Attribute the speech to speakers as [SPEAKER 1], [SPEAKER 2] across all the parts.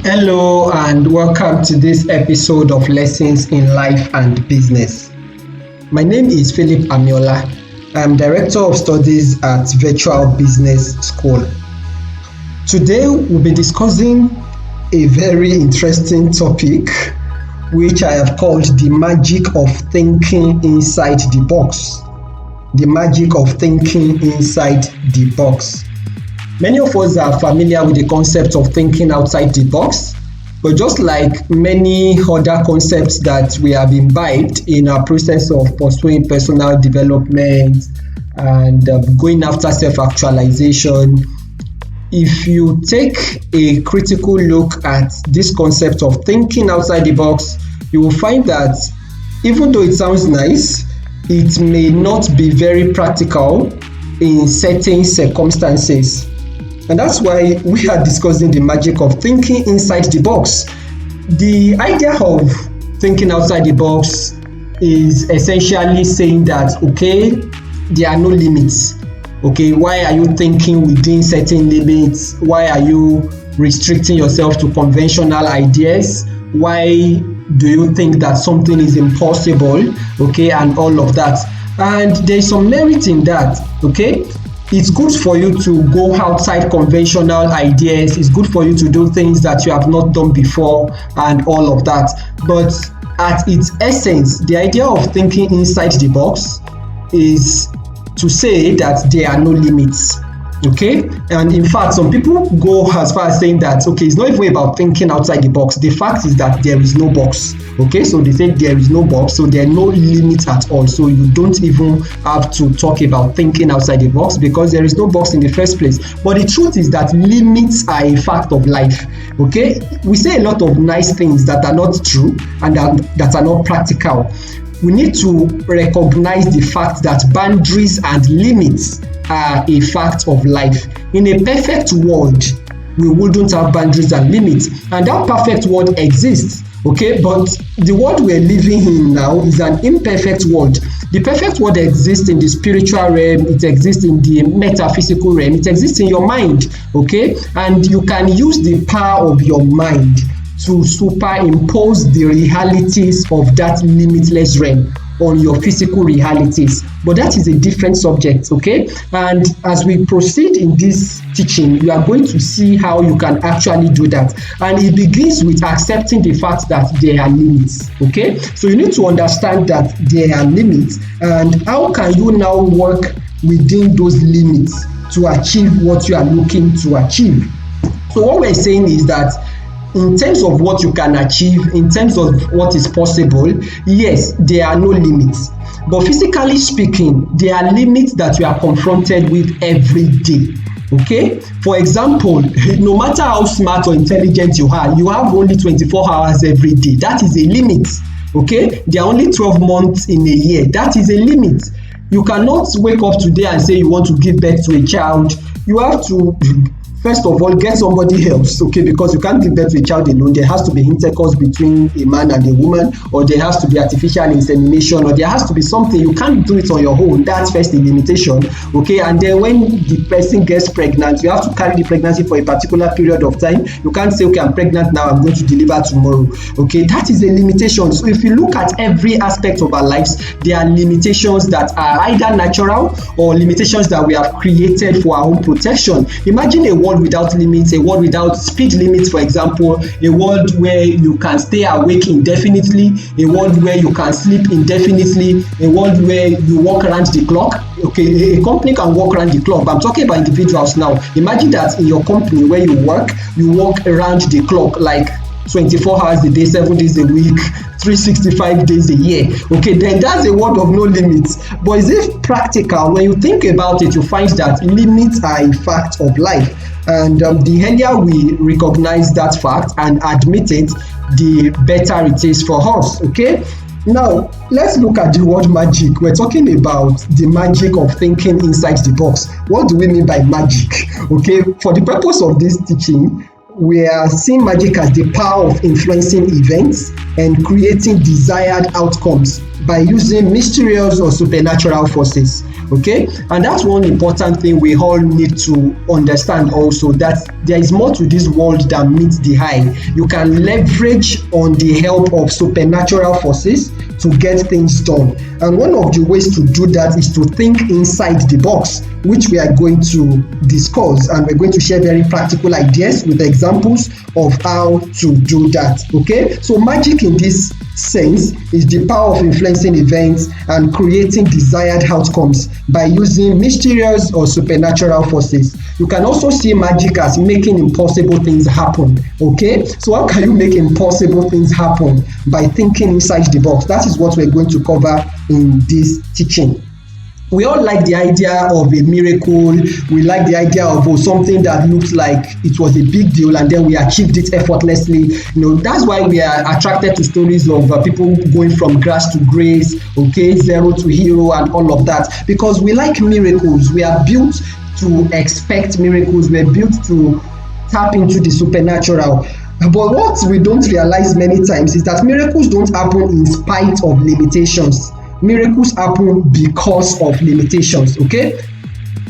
[SPEAKER 1] Hello and welcome to this episode of Lessons in Life and Business. My name is Philip Amiola. I'm Director of Studies at Virtual Business School. Today we'll be discussing a very interesting topic which I have called the magic of thinking inside the box. The magic of thinking inside the box. Many of us are familiar with the concept of thinking outside the box, but just like many other concepts that we have imbibed in our process of pursuing personal development and going after self-actualization, if you take a critical look at this concept of thinking outside the box, you will find that even though it sounds nice, it may not be very practical in certain circumstances. And that's why we are discussing the magic of thinking inside the box. The idea of thinking outside the box is essentially saying that, okay, there are no limits. Okay, why are you thinking within certain limits? Why are you restricting yourself to conventional ideas? Why do you think that something is impossible? Okay, and all of that. And there's some merit in that, okay? It's good for you to go outside conventional ideas. It's good for you to do things that you have not done before and all of that. But at its essence, the idea of thinking inside the box is to say that there are no limits. Okay, and in fact, some people go as far as saying that, okay, it's not even about thinking outside the box. The fact is that there is no box. Okay, so they say there is no box, so there are no limits at all. So you don't even have to talk about thinking outside the box because there is no box in the first place. But the truth is that limits are a fact of life. Okay, we say a lot of nice things that are not true and that are not practical. We need to recognize the fact that boundaries and limits are a fact of life. In a perfect world, we wouldn't have boundaries and limits, and that perfect world exists. Okay, but the world we're living in now is an imperfect world. The perfect world exists in the spiritual realm, it exists in the metaphysical realm, it exists in your mind. Okay, and you can use the power of your mind to superimpose the realities of that limitless realm on your physical realities. But that is a different subject, okay? And as we proceed in this teaching, you are going to see how you can actually do that. And it begins with accepting the fact that there are limits, okay? So you need to understand that there are limits, and how can you now work within those limits to achieve what you are looking to achieve. So what we're saying is that in terms of what you can achieve, in terms of what is possible, yes, there are no limits. But physically speaking, there are limits that you are confronted with every day. Okay? For example, no matter how smart or intelligent you have only 24 hours every day. That is a limit. Okay? There are only 12 months in a year. That is a limit. You cannot wake up today and say you want to give birth to a child. You have to first of all, get somebody else, okay, because you can't give birth to a child alone. There has to be intercourse between a man and a woman, or there has to be artificial insemination, or there has to be something. You can't do it on your own. That's first a limitation, okay? And then when the person gets pregnant, you have to carry the pregnancy for a particular period of time. You can't say, okay, I'm pregnant now, I'm going to deliver tomorrow, okay? That is a limitation. So if you look at every aspect of our lives, there are limitations that are either natural or limitations that we have created for our own protection. Imagine a world without limits, a world without speed limits, for example, a world where you can stay awake indefinitely, a world where you can sleep indefinitely, a world where you walk around the clock. Okay, a company can walk around the clock, but I'm talking about individuals now. Imagine that in your company where you work around the clock like 24 hours a day, 7 days a week, 365 days a year. Okay, then that's a world of no limits. But is it practical? When you think about it, you find that limits are a fact of life. And the earlier we recognize that fact and admit it, the better it is for us. Okay, now let's look at the word magic. We're talking about the magic of thinking inside the box. What do we mean by magic? Okay, for the purpose of this teaching, we are seeing magic as the power of influencing events and creating desired outcomes by using mysterious or supernatural forces. Okay, and that's one important thing we all need to understand also, that there is more to this world than meets the eye. You can leverage on the help of supernatural forces to get things done, and one of the ways to do that is to think inside the box, which we are going to discuss, and we're going to share very practical ideas with examples of how to do that. Okay, so magic in this sense is the power of influencing events and creating desired outcomes by using mysterious or supernatural forces. You can also see magic as making impossible things happen. Okay, so how can you make impossible things happen? By thinking inside the box. That is what we're going to cover in this teaching. We all like the idea of a miracle. We like the idea of something that looks like it was a big deal and then we achieved it effortlessly. That's why we are attracted to stories of people going from grass to grace, okay, zero to hero and all of that, because we like miracles. We are built to expect miracles. We're built to tap into the supernatural. But what we don't realize many times is that miracles don't happen in spite of limitations. Miracles happen because of limitations. Okay,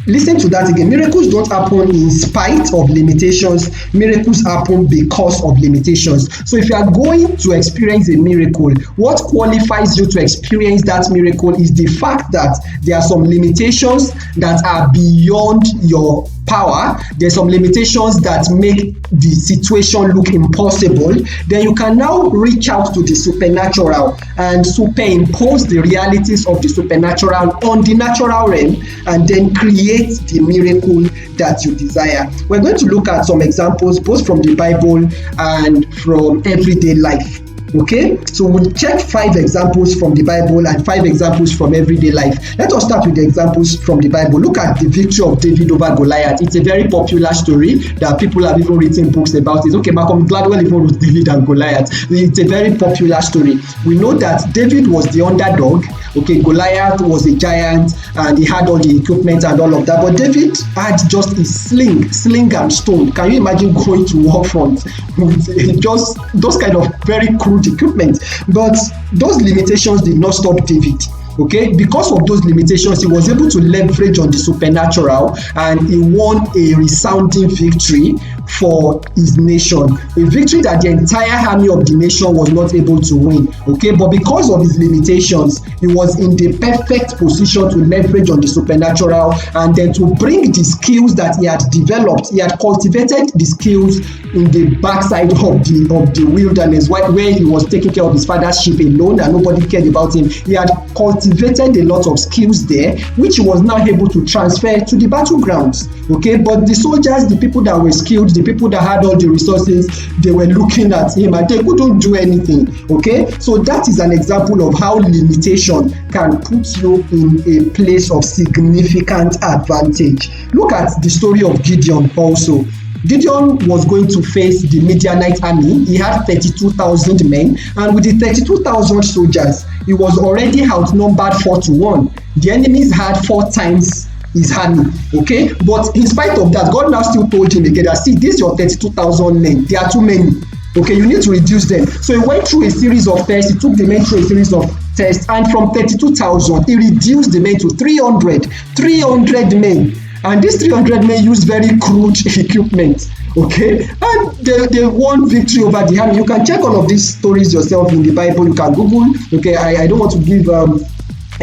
[SPEAKER 1] listen to that again. Miracles don't happen in spite of limitations. Miracles happen because of limitations. So if you are going to experience a miracle, what qualifies you to experience that miracle is the fact that there are some limitations that are beyond your power. There's some limitations that make the situation look impossible. Then you can now reach out to the supernatural and superimpose the realities of the supernatural on the natural realm and then create the miracle that you desire. We're going to look at some examples both from the Bible and from everyday life. Okay, so we'll check 5 examples from the Bible and 5 examples from everyday life. Let us start with the examples from the Bible. Look at the victory of David over Goliath. It's a very popular story that people have even written books about it. Okay, Malcolm Gladwell even wrote David and Goliath. It's a very popular story. We know that David was the underdog. Okay, Goliath was a giant and he had all the equipment and all of that. But David had just a sling and stone. Can you imagine going to war front with just those kind of very crude equipment? But those limitations did not stop David. Okay, because of those limitations, he was able to leverage on the supernatural and he won a resounding victory for his nation, a victory that the entire army of the nation was not able to win. Okay, but because of his limitations, he was in the perfect position to leverage on the supernatural and then to bring the skills that he had developed. He had cultivated the skills in the backside of the wilderness where he was taking care of his father's sheep alone and nobody cared about him. He had cultivated a lot of skills there, which he was now able to transfer to the battlegrounds. Okay, but the soldiers, the people that were skilled, the people that had all the resources, they were looking at him and they couldn't do anything. Okay, so that is an example of how limitation can put you in a place of significant advantage. Look at the story of Gideon also. Gideon was going to face the Midianite army. He had 32,000 men, and with the 32,000 soldiers, he was already outnumbered 4-1. The enemies had 4 times his army. Okay, but in spite of that, God now still told him again that, see, this is your 32,000 men. They are too many. Okay, you need to reduce them. So he went through a series of tests. He took the men through a series of tests, and from 32,000, he reduced the men to 300 men. And these 300 men used very crude equipment, okay? And they won victory over the army. You can check all of these stories yourself in the Bible. You can Google, okay? I don't want to give a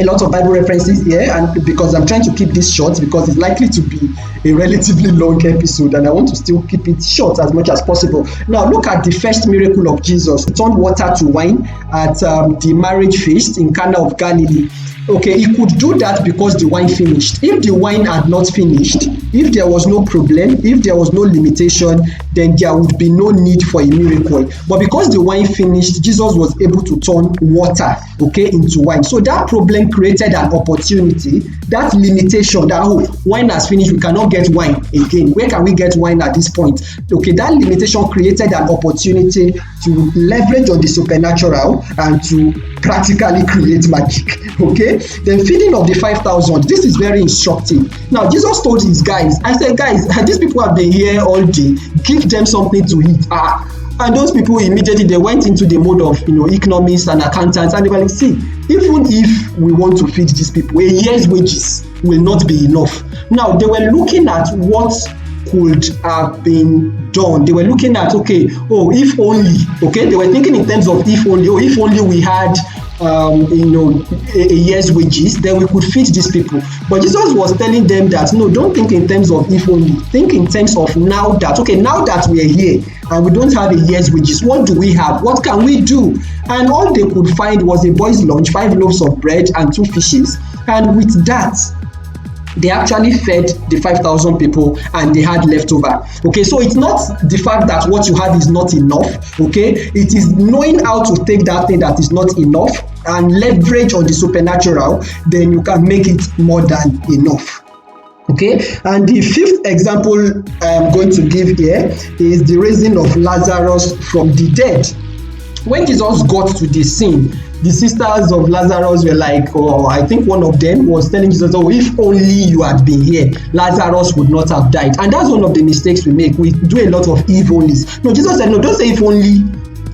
[SPEAKER 1] lot of Bible references here, and because I'm trying to keep this short because it's likely to be a relatively long episode and I want to still keep it short as much as possible. Now look at the first miracle of Jesus. He turned water to wine at the marriage feast in Cana of Galilee. Okay, he could do that because the wine finished. If the wine had not finished, if there was no problem, if there was no limitation, then there would be no need for a miracle. But because the wine finished, Jesus was able to turn water, okay, into wine. So that problem created an opportunity. That limitation, that wine has finished, we cannot get wine again. Where can we get wine at this point? Okay, that limitation created an opportunity to leverage on the supernatural and to practically create magic. Okay, then feeding of the 5,000. This is very instructive. Now Jesus told his guys, I said, guys, these people have been here all day. Give them something to eat. And those people immediately they went into the mode of economists and accountants, and they were like, see, even if we want to feed these people, a year's wages will not be enough. Now they were looking at what could have been done. They were looking at, okay, if only, okay, they were thinking in terms of if only we had a year's wages, then we could feed these people. But Jesus was telling them that no, don't think in terms of if only, think in terms of now that we're here and we don't have a year's wages, what do we have? What can we do? And all they could find was a boy's lunch, 5 loaves of bread and 2 fishes. And with that, they actually fed the 5,000 people and they had leftover. Okay, so it's not the fact that what you have is not enough. Okay, it is knowing how to take that thing that is not enough and leverage on the supernatural, then you can make it more than enough. Okay, and the 5th example I am going to give here is the raising of Lazarus from the dead. When Jesus got to the scene, the sisters of Lazarus were like, I think one of them was telling Jesus, if only you had been here, Lazarus would not have died. And that's one of the mistakes we make. We do a lot of if onlys. No, Jesus said, no, don't say if only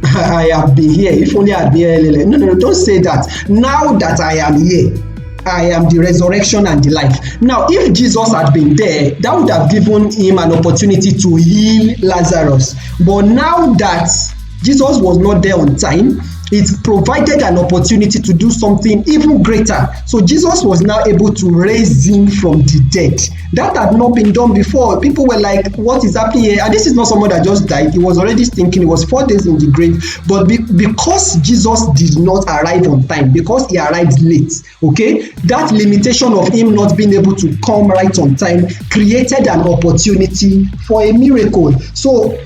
[SPEAKER 1] I have been here, if only I had been here. No, don't say that. Now that I am here, I am the resurrection and the life. Now, if Jesus had been there, that would have given him an opportunity to heal Lazarus. But now that Jesus was not there on time, it provided an opportunity to do something even greater. So Jesus was now able to raise him from the dead. That had not been done before. People were like, what is happening here? And this is not someone that just died. He was already thinking, he was 4 days in the grave. But because Jesus did not arrive on time, because he arrived late, okay, that limitation of him not being able to come right on time created an opportunity for a miracle. So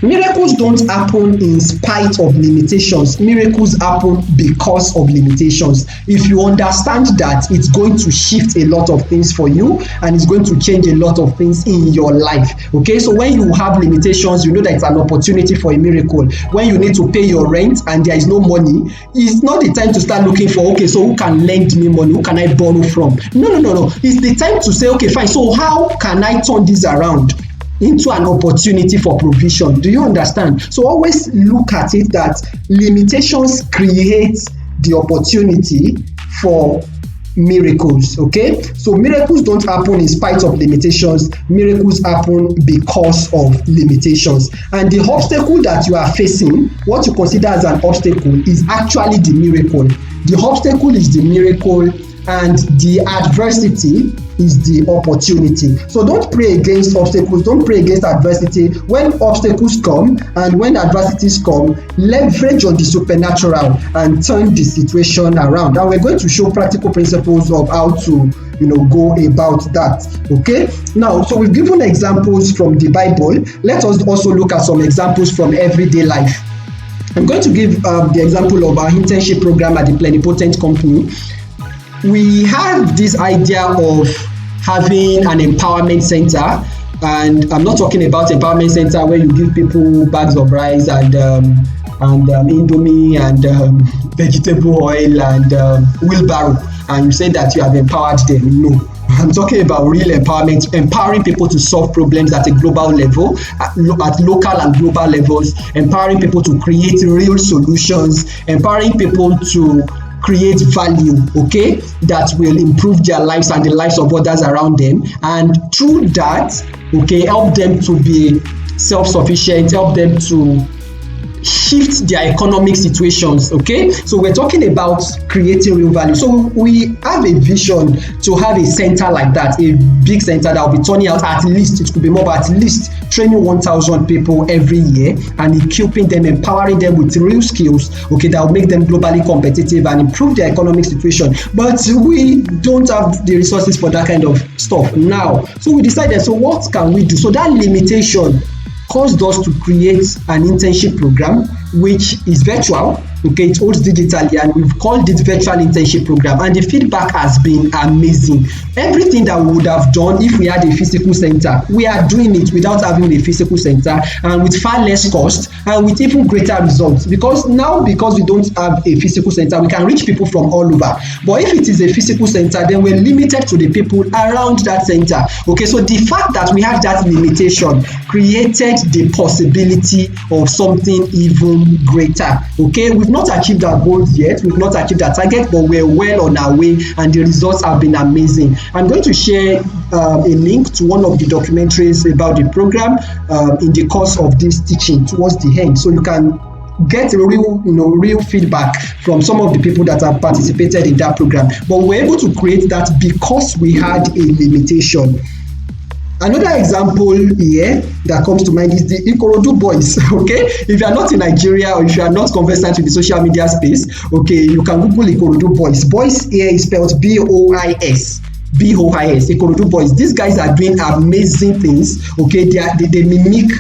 [SPEAKER 1] miracles don't happen in spite of limitations. Miracles happen because of limitations. If you understand that, it's going to shift a lot of things for you and it's going to change a lot of things in your life. Okay, so when you have limitations, you know that it's an opportunity for a miracle. When you need to pay your rent and there is no money, it's not the time to start looking for, okay, so who can lend me money? Who can I borrow from? No. It's the time to say, okay, fine, so how can I turn this around into an opportunity for provision? Do you understand? So always look at it that limitations create the opportunity for miracles. Okay, so miracles don't happen in spite of limitations. Miracles happen because of limitations. And the obstacle that you are facing, what you consider as an obstacle, is actually the miracle. The obstacle is the miracle and the adversity is the opportunity. So don't pray against obstacles, don't pray against adversity. When obstacles come and when adversities come, leverage on the supernatural and turn the situation around. And we're going to show practical principles of how to go about that. Okay, now, so we've given examples from the Bible. Let us also look at some examples from everyday life. I'm going to give the example of our internship program at the Plenipotent Company. We have this idea of having an empowerment center, and I'm not talking about empowerment center where you give people bags of rice and indomie and vegetable oil and wheelbarrow, and you say that you have empowered them. No, I'm talking about real empowerment, empowering people to solve problems at a global level, at local and global levels, empowering people to create real solutions, empowering people to create value, okay, that will improve their lives and the lives of others around them, and through that, okay, help them to be self-sufficient, help them to shift their economic situations. Okay, so we're talking about creating real value. So we have a vision to have a center like that, a big center that will be turning out at least, it could be more, but at least training 1,000 people every year and equipping them, empowering them with real skills, okay, that will make them globally competitive and improve their economic situation. But we don't have the resources for that kind of stuff now. So we decided, so what can we do? So that limitation caused us to create an internship program which is virtual. Okay, it holds digitally, and we've called it virtual internship program, and the feedback has been amazing. Everything that we would have done if we had a physical center, we are doing it without having a physical center, and with far less cost and with even greater results, because we don't have a physical center, we can reach people from all over. But if it is a physical center, then we're limited to the people around that center. Okay, so the fact that we have that limitation created the possibility of something even greater. Okay, we've not achieved our goals yet, we've not achieved our target, but we're well on our way, and the results have been amazing. I'm going to share a link to one of the documentaries about the program in the course of this teaching towards the end, so you can get real feedback from some of the people that have participated in that program. But we're able to create that because we had a limitation. Another example here that comes to mind is the Ikorodu boys. Okay, if you are not in Nigeria, or if you are not conversant with the social media space, okay, you can Google Ikorodu boys. Boys here is spelled BOIS. Ikorodu boys. These guys are doing amazing things. Okay, they mimic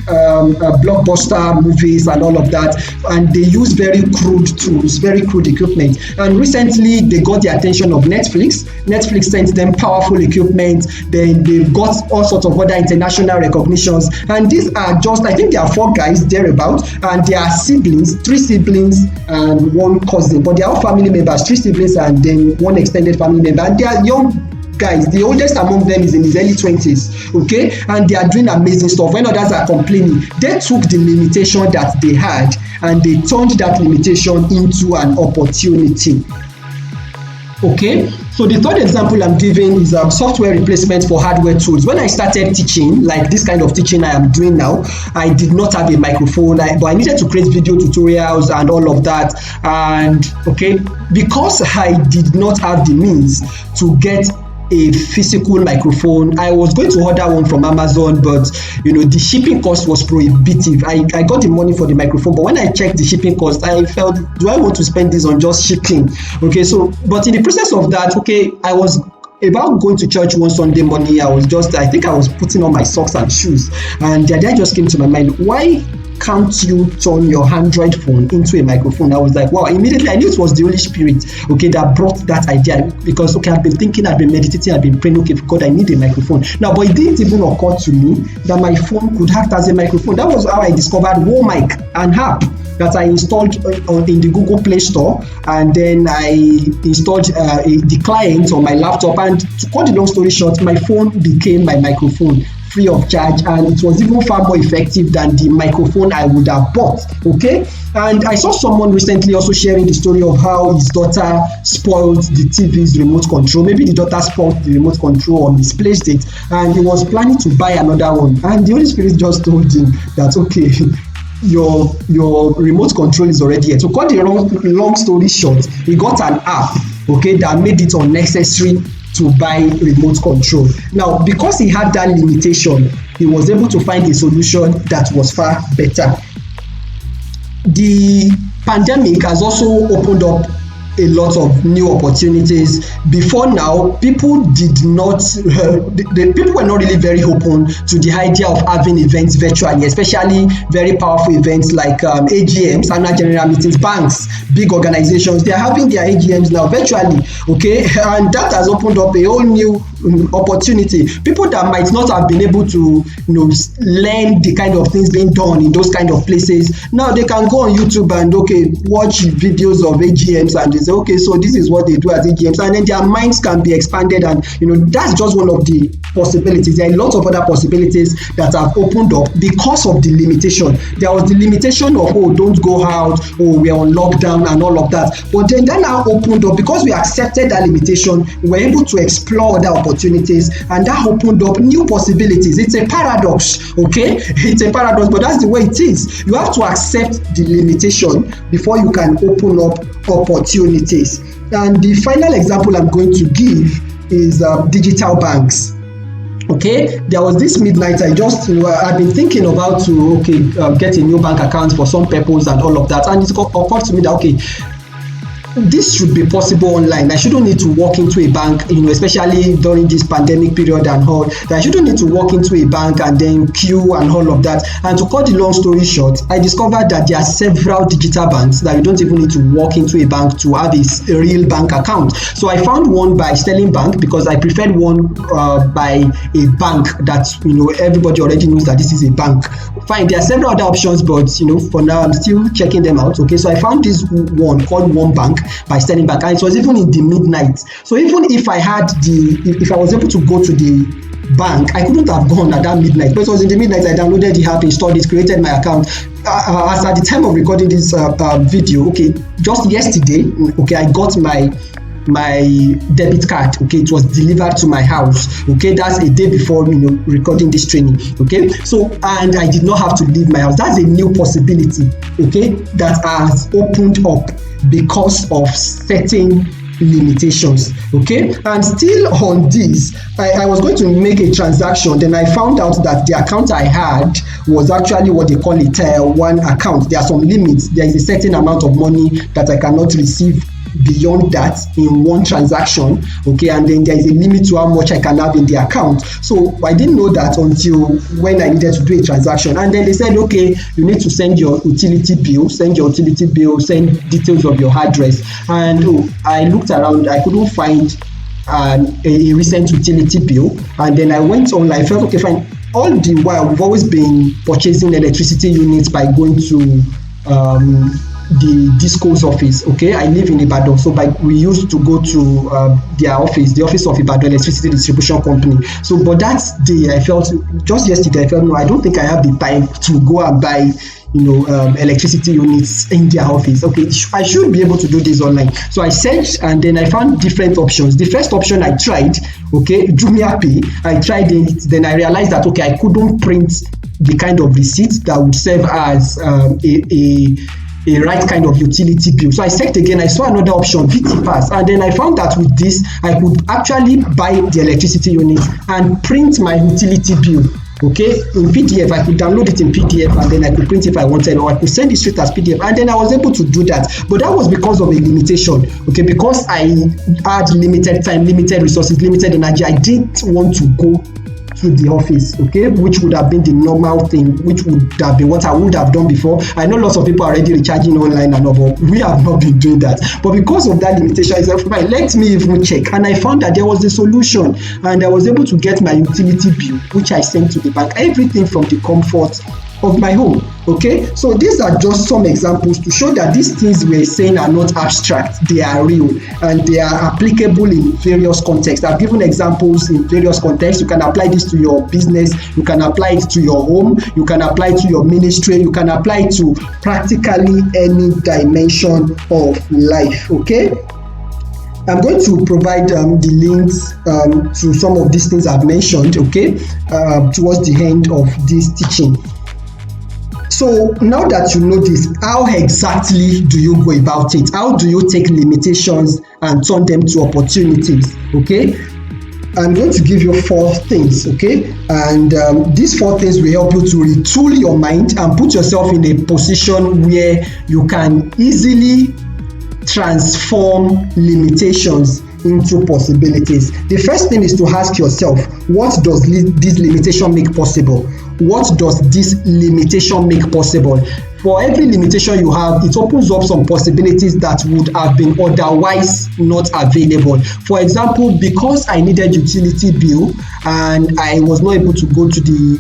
[SPEAKER 1] blockbuster movies and all of that, and they use very crude tools, very crude equipment. And recently, they got the attention of Netflix. Netflix sent them powerful equipment. Then they've got all sorts of other international recognitions. And these are just, I think there are 4 guys thereabout, and they are siblings, 3 siblings and 1 cousin. But they are all family members, 3 siblings and then 1 extended family member. And they are young guys. The oldest among them is in his early 20s, okay, and they are doing amazing stuff. When others are complaining, they took the limitation that they had and they turned that limitation into an opportunity. Okay, so the third example I'm giving is software replacement for hardware tools. When I started teaching, like this kind of teaching I am doing now, I did not have a microphone, but I needed to create video tutorials and all of that. And okay, because I did not have the means to get a physical microphone, I was going to order one from Amazon, but the shipping cost was prohibitive. I got the money for the microphone, but when I checked the shipping cost, I felt, do I want to spend this on just shipping? Okay, so but in the process of that, okay, I was about going to church one Sunday morning. I think I was putting on my socks and shoes, and the idea just came to my mind: why can't you turn your Android phone into a microphone? I was like, wow, immediately I knew it was the Holy Spirit, okay, that brought that idea, because okay, I've been thinking, I've been meditating, I've been praying, okay, God, I need a microphone now. But it didn't even occur to me that my phone could act as a microphone. That was how I discovered WoMic, an app that I installed in the Google Play Store, and then I installed the client on my laptop, and to cut the long story short, my phone became my microphone, free of charge, and it was even far more effective than the microphone I would have bought. Okay, and I saw someone recently also sharing the story of how his daughter spoiled the TV's remote control. Maybe the daughter spoiled the remote control or misplaced it, and he was planning to buy another one, and the Holy Spirit just told him that, okay, your remote control is already here. To cut the long story short, he got an app, okay, that made it unnecessary to buy remote control. Now, because he had that limitation, he was able to find a solution that was far better. The pandemic has also opened up a lot of new opportunities. Before now, people did not, people were not really very open to the idea of having events virtually, especially very powerful events like AGMs, annual general meetings. Banks, big organizations, they are having their AGMs now virtually, okay, and that has opened up a whole new opportunity. People that might not have been able to learn the kind of things being done in those kind of places, now they can go on YouTube and watch videos of AGMs, and they say, okay, so this is what they do at AGMs, and then their minds can be expanded, and that's just one of the possibilities. There are lots of other possibilities that have opened up because of the limitation. There was the limitation of, don't go out, we're on lockdown and all of that, but then that now opened up because we accepted that limitation. We were able to explore other opportunities, and that opened up new possibilities. It's a paradox, okay? It's a paradox, but that's the way it is. You have to accept the limitation before you can open up opportunities. And the final example I'm going to give is digital banks. Okay, there was this midnight, I've been thinking about to get a new bank account for some purpose and all of that, and it occurred to me that this should be possible online. I shouldn't need to walk into a bank, especially during this pandemic period and all. That I shouldn't need to walk into a bank and then queue and all of that. And to cut the long story short, I discovered that there are several digital banks that you don't even need to walk into a bank to have a real bank account. So I found one by Sterling Bank because I preferred one by a bank that everybody already knows that this is a bank. Fine, there are several other options, but for now I'm still checking them out. Okay, so I found this one called One Bank by Sterling Bank, and it was even in the midnight. So even if I was able to go to the bank, I couldn't have gone at that midnight, but it was in the midnight. I downloaded the app, installed it, created my account. As at the time of recording this video, okay, just yesterday, okay, I got my debit card. Okay, it was delivered to my house. Okay, that's a day before recording this training. Okay, so and I did not have to leave my house. That's a new possibility, okay, that has opened up because of certain limitations. Okay, and still on this, I was going to make a transaction, then I found out that the account I had was actually what they call a tier 1 account. There are some limits. There is a certain amount of money that I cannot receive beyond that in one transaction. Okay, and then there is a limit to how much I can have in the account. So I didn't know that until when I needed to do a transaction, and then they said, okay, you need to send your utility bill, send details of your address. And I looked around, I couldn't find a recent utility bill, and then I went online. I felt okay, fine. All the while we've always been purchasing electricity units by going to the Disco's office. Okay, I live in Ibadan, so we used to go to their office, the office of Ibadan Electricity Distribution Company. So but that day, I felt, just yesterday, I felt, no, I don't think I have the time to go and buy electricity units in their office. Okay, I should be able to do this online. So I searched, and then I found different options. The first option I tried, okay, JumiaPay, I tried it. Then I realized that, okay, I couldn't print the kind of receipt that would serve as a right kind of utility bill. So I checked again, I saw another option, VTPass, and then I found that with this, I could actually buy the electricity unit and print my utility bill. Okay, in PDF, I could download it in PDF, and then I could print if I wanted, or I could send it straight as PDF, and then I was able to do that. But that was because of a limitation. Okay, because I had limited time, limited resources, limited energy, I didn't want to go to the office, okay, which would have been the normal thing, which would have been what I would have done before. I know lots of people are already recharging online and all, but we have not been doing that. But because of that limitation, I said, fine, let me even check. And I found that there was a solution, and I was able to get my utility bill, which I sent to the bank, everything from the comfort of my home. Okay, so these are just some examples to show that these things we're saying are not abstract, they are real, and they are applicable in various contexts. I've given examples in various contexts. You can apply this to your business, you can apply it to your home, you can apply it to your ministry, you can apply it to practically any dimension of life. Okay, I'm going to provide the links to some of these things I've mentioned, okay, towards the end of this teaching. So now that you know this, how exactly do you go about it? How do you take limitations and turn them to opportunities? Okay, I'm going to give you 4 things, okay, and these 4 things will help you to retool your mind and put yourself in a position where you can easily transform limitations into possibilities. The first thing is to ask yourself, what does this limitation make possible? What does this limitation make possible? For every limitation you have, it opens up some possibilities that would have been otherwise not available. For example, because I needed utility bill and I was not able to go to the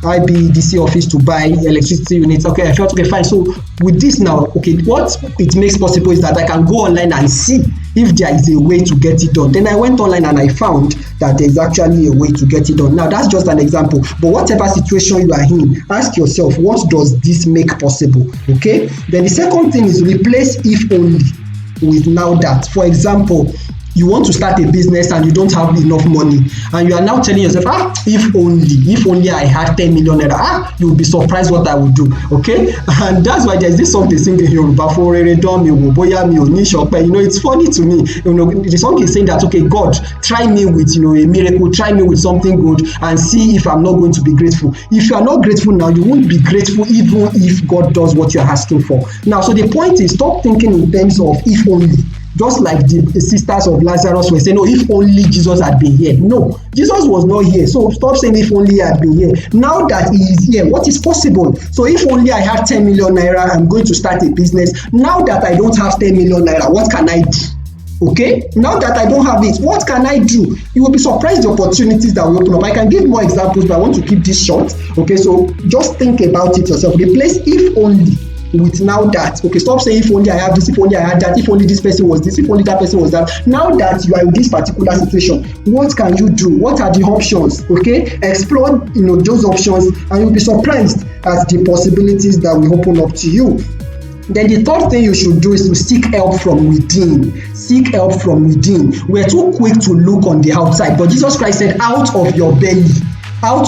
[SPEAKER 1] IBEDC office to buy electricity units. Okay, I felt okay, fine. So with this now, okay, what it makes possible is that I can go online and see if there is a way to get it done. Then I went online and I found that there is actually a way to get it done. Now that's just an example, but whatever situation you are in, ask yourself, what does this make possible? Okay, then the second thing is replace if only with now that. For example, you want to start a business and you don't have enough money, and you are now telling yourself, if only I had 10 million naira, you will be surprised what I would do. Okay, and that's why there's this song they sing in Yoruba, for rere don mi wo boya mi o ni sope. It's funny to me. The song is saying that, okay, God, try me with a miracle, try me with something good, and see if I'm not going to be grateful. If you are not grateful now, you won't be grateful even if God does what you're asking for. Now, so the point is, stop thinking in terms of if only. Just like the sisters of Lazarus were saying, if only Jesus had been here. No, Jesus was not here. So stop saying if only he had been here. Now that he is here, what is possible? So if only I had 10 million naira, I'm going to start a business. Now that I don't have 10 million naira, what can I do? Okay, now that I don't have it, what can I do? You will be surprised the opportunities that will open up. I can give more examples, but I want to keep this short. Okay, so just think about it yourself. Replace if only with now that. Okay, stop saying if only I have this, if only I had that, if only this person was this, if only that person was that. Now that you are in this particular situation, what can you do? What are the options? Okay, explore those options, and you'll be surprised at the possibilities that will open up to you. Then the third thing you should do is to seek help from within. Seek help from within. We're too quick to look on the outside, but Jesus Christ said, out of your belly shall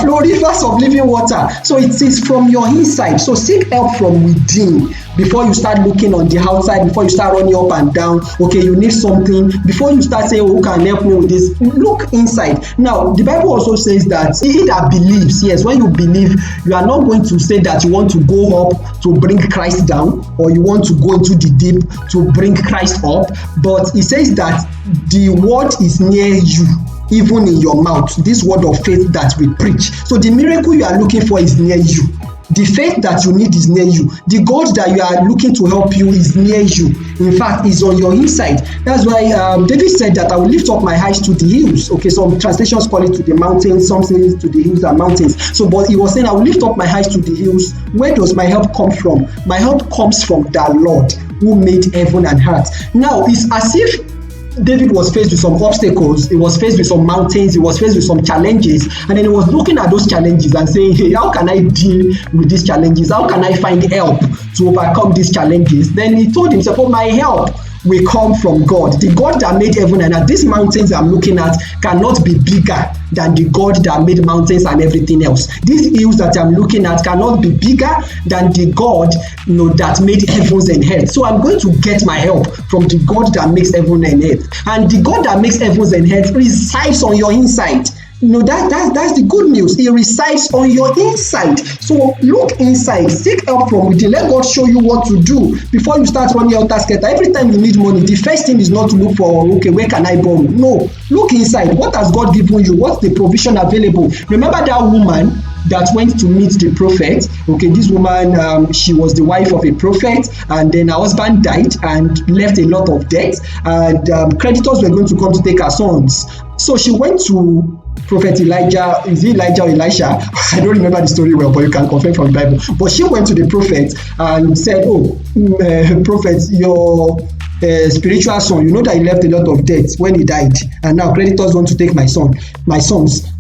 [SPEAKER 1] flow rivers of living water. So it is from your inside. So seek help from within before you start looking on the outside, before you start running up and down. Okay, you need something. Before you start saying, who can help me with this? Look inside. Now, the Bible also says that he that believes, yes, when you believe, you are not going to say that you want to go up to bring Christ down, or you want to go into the deep to bring Christ up, but he says that the word is near you, even in your mouth, this word of faith that we preach. So the miracle you are looking for is near you. The faith that you need is near you. The God that you are looking to help you is near you. In fact, is on your inside. That's why David said that I will lift up my eyes to the hills. Okay, some translations call it to the mountains, some say to the hills and mountains. So, but he was saying, I will lift up my eyes to the hills. Where does my help come from? My help comes from the Lord who made heaven and earth. Now, it's as if David was faced with some obstacles, he was faced with some mountains, he was faced with some challenges, and then he was looking at those challenges and saying, hey, how can I deal with these challenges? How can I find help to overcome these challenges? Then he told himself, my help will come from God, the God that made heaven and earth. These mountains I'm looking at cannot be bigger than the God that made mountains and everything else. These hills that I'm looking at cannot be bigger than the God that made heavens and earth. So I'm going to get my help from the God that makes heaven and earth. And the God that makes heavens and earth resides on your inside. That's the good news. He resides on your inside. So look inside, seek help from within. Let God show you what to do before you start running out task. Every time you need money, the first thing is not to look for, okay, where can I borrow? No, look inside. What has God given you? What's the provision available? Remember that woman that went to meet the prophet. Okay, this woman, she was the wife of a prophet, and then her husband died and left a lot of debt, and creditors were going to come to take her sons. So she went to Prophet Elijah. Is it Elijah or Elisha? I don't remember the story well, but you can confirm from the Bible. But she went to the prophet and said, prophet, your spiritual son, you know that he left a lot of debt when he died, and now creditors want to take my sons.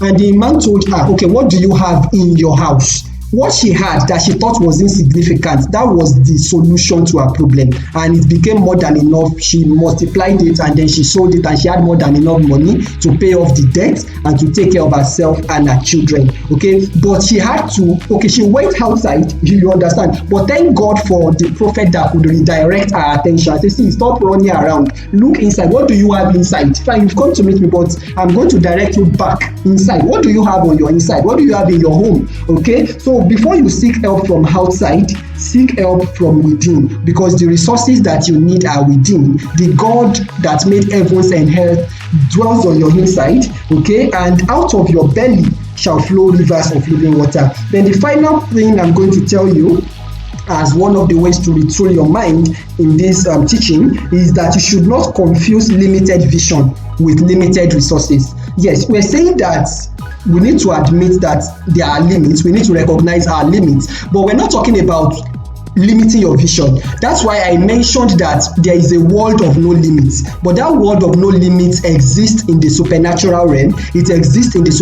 [SPEAKER 1] And the man told her, okay, what do you have in your house? What she had that she thought was insignificant, that was the solution to her problem, and it became more than enough. She multiplied it, and then she sold it, and she had more than enough money to pay off the debt and to take care of herself and her children. Okay, but she had to, she went outside, you understand, but thank God for the prophet that could redirect her attention. Say, see, stop running around, look inside. What do you have inside? Fine, you've come to meet me, but I'm going to direct you back inside. What do you have on your inside? What do you have in your home? Okay, so before you seek help from outside, seek help from within, because the resources that you need are within. The God that made heavens and earth dwells on your inside, okay, and out of your belly shall flow rivers of living water. Then the final thing I'm going to tell you as one of the ways to retool your mind in this teaching is that you should not confuse limited vision with limited resources. Yes, we're saying that we need to admit that there are limits. We need to recognize our limits, but we're not talking about limiting your vision. That's why I mentioned that there is a world of no limits, but that world of no limits exists in the supernatural realm, it exists in the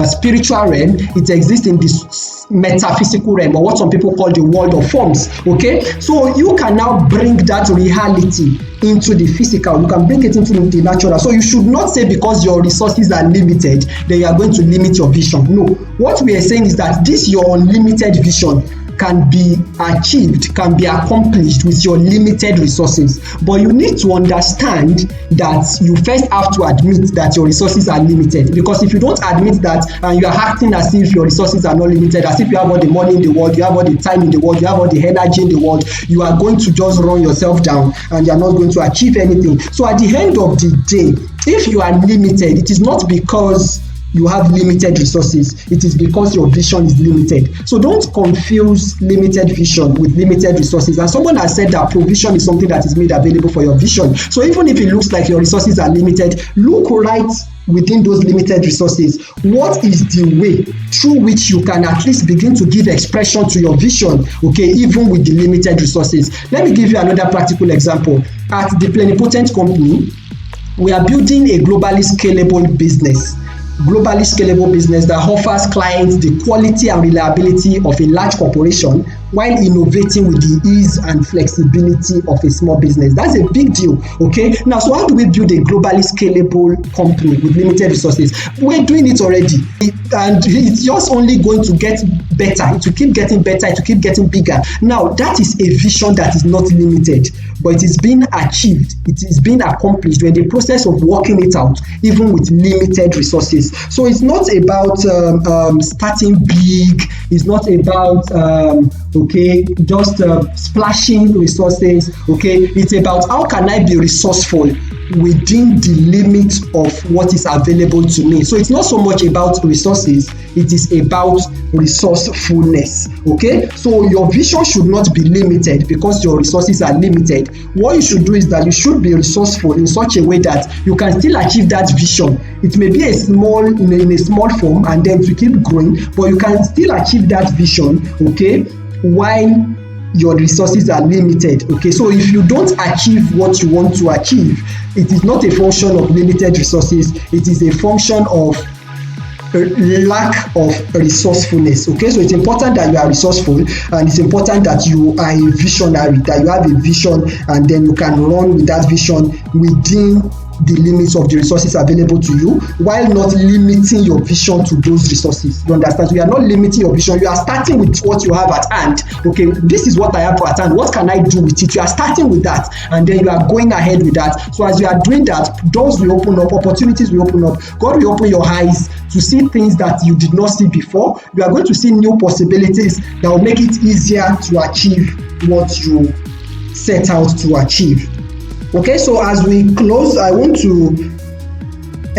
[SPEAKER 1] spiritual realm, it exists in the metaphysical realm, or what some people call the world of forms. Okay, so you can now bring that reality into the physical, you can bring it into the natural. So you should not say because your resources are limited then you are going to limit your vision. No, what we are saying is that this your unlimited vision can be achieved, can be accomplished with your limited resources. But you need to understand that you first have to admit that your resources are limited. Because if you don't admit that and you are acting as if your resources are not limited, as if you have all the money in the world, you have all the time in the world, you have all the energy in the world, you are going to just run yourself down and you are not going to achieve anything. So at the end of the day, if you are limited, it is not because you have limited resources, it is because your vision is limited. So don't confuse limited vision with limited resources. And someone has said that provision is something that is made available for your vision. So even if it looks like your resources are limited, look right within those limited resources. What is the way through which you can at least begin to give expression to your vision, okay, even with the limited resources? Let me give you another practical example. At the Plenipotent Company, we are building a globally scalable business that offers clients the quality and reliability of a large corporation while innovating with the ease and flexibility of a small business. That's a big deal, okay? Now, so how do we build a globally scalable company with limited resources? We're doing it already, and it's just only going to get better. It will keep getting better, it will keep getting bigger. Now, that is a vision that is not limited, but it is being achieved, it is being accomplished. We're in the process of working it out, even with limited resources. So it's not about starting big, it's not about just splashing resources. Okay, it's about how can I be resourceful within the limits of what is available to me. So it's not so much about resources, it is about resourcefulness. Okay, so your vision should not be limited because your resources are limited. What you should do is that you should be resourceful in such a way that you can still achieve that vision. It may be in a small form, and then to keep growing, but you can still achieve that vision, okay, while your resources are limited. Okay, so if you don't achieve what you want to achieve, it is not a function of limited resources, it is a function of lack of resourcefulness. Okay, so it's important that you are resourceful, and it's important that you are a visionary, that you have a vision, and then you can run with that vision within the limits of the resources available to you, while not limiting your vision to those resources. You understand? So you are not limiting your vision, you are starting with what you have at hand. Okay, this is what I have at hand, what can I do with it? You are starting with that, and then you are going ahead with that. So as you are doing that, doors will open up, opportunities will open up, God will open your eyes to see things that you did not see before. You are going to see new possibilities that will make it easier to achieve what you set out to achieve. Okay, so as we close, I want to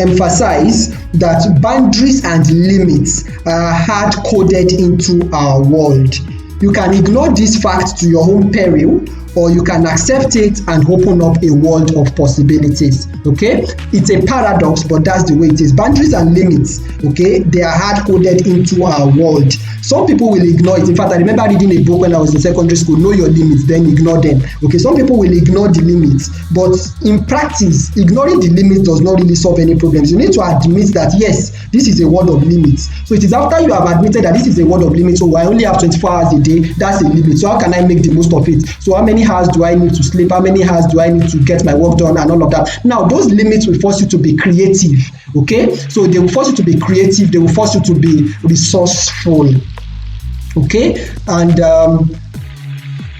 [SPEAKER 1] emphasize that boundaries and limits are hard coded into our world. You can ignore this fact to your own peril, or you can accept it and open up a world of possibilities. Okay, it's a paradox, but that's the way it is. Boundaries and limits, okay, they are hard coded into our world. Some people will ignore it. In fact, I remember reading a book when I was in secondary school, Know Your Limits, Then Ignore Them. Okay, some people will ignore the limits, but in practice, ignoring the limits does not really solve any problems. You need to admit that, yes, this is a world of limits. So it is after you have admitted that this is a world of limits, so I only have 24 hours a day, that's a limit. So how can I make the most of it? So how many hours do I need to sleep? How many hours do I need to get my work done and all of that? Now, those limits will force you to be creative, okay? So they will force you to be creative, they will force you to be resourceful, okay? And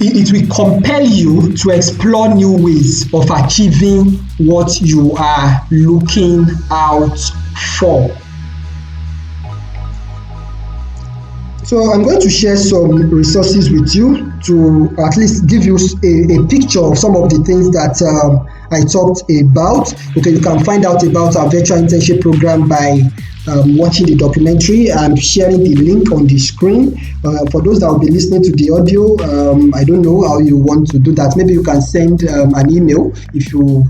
[SPEAKER 1] it will compel you to explore new ways of achieving what you are looking out for. So I'm going to share some resources with you to at least give you a picture of some of the things that I talked about. Okay, you can find out about our virtual internship program by watching the documentary. I'm sharing the link on the screen. For those that will be listening to the audio, I don't know how you want to do that. Maybe you can send an email if you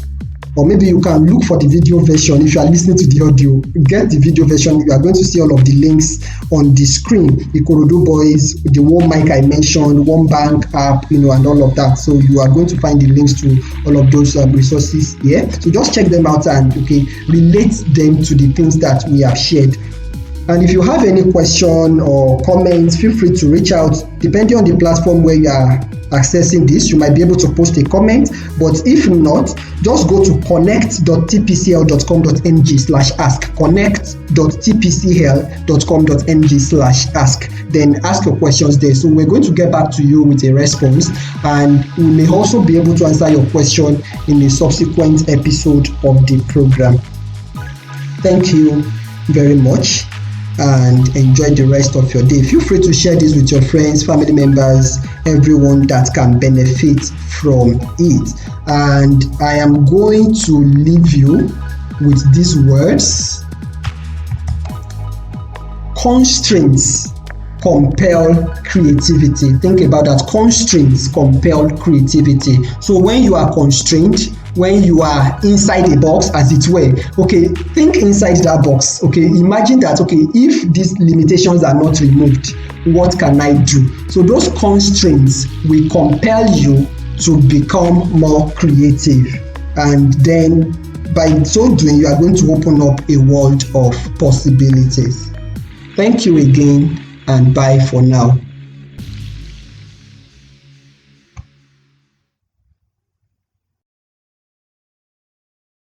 [SPEAKER 1] or maybe you can look for the video version. If you are listening to the audio, get the video version. You are going to see all of the links on the screen. Ikorodu Boys, the One Mic I mentioned, One Bank app, and all of that. So you are going to find the links to all of those resources here. So just check them out and relate them to the things that we have shared. And if you have any question or comments, feel free to reach out. Depending on the platform where you are accessing this, you might be able to post a comment, but if not, just go to connect.tpcl.com.ng/ask, connect.tpcl.com.ng/ask, then ask your questions there. So we're going to get back to you with a response, and we may also be able to answer your question in a subsequent episode of the program. Thank you very much, and enjoy the rest of your day. Feel free to share this with your friends, family members, everyone that can benefit from it. And I am going to leave you with these words. Constraints compel creativity. Think about that. Constraints compel creativity. So when you are constrained, when you are inside a box, as it were, think inside that box. Imagine that, if these limitations are not removed, what can I do? So those constraints will compel you to become more creative, and then by so doing, you are going to open up a world of possibilities. Thank you again, and bye for now.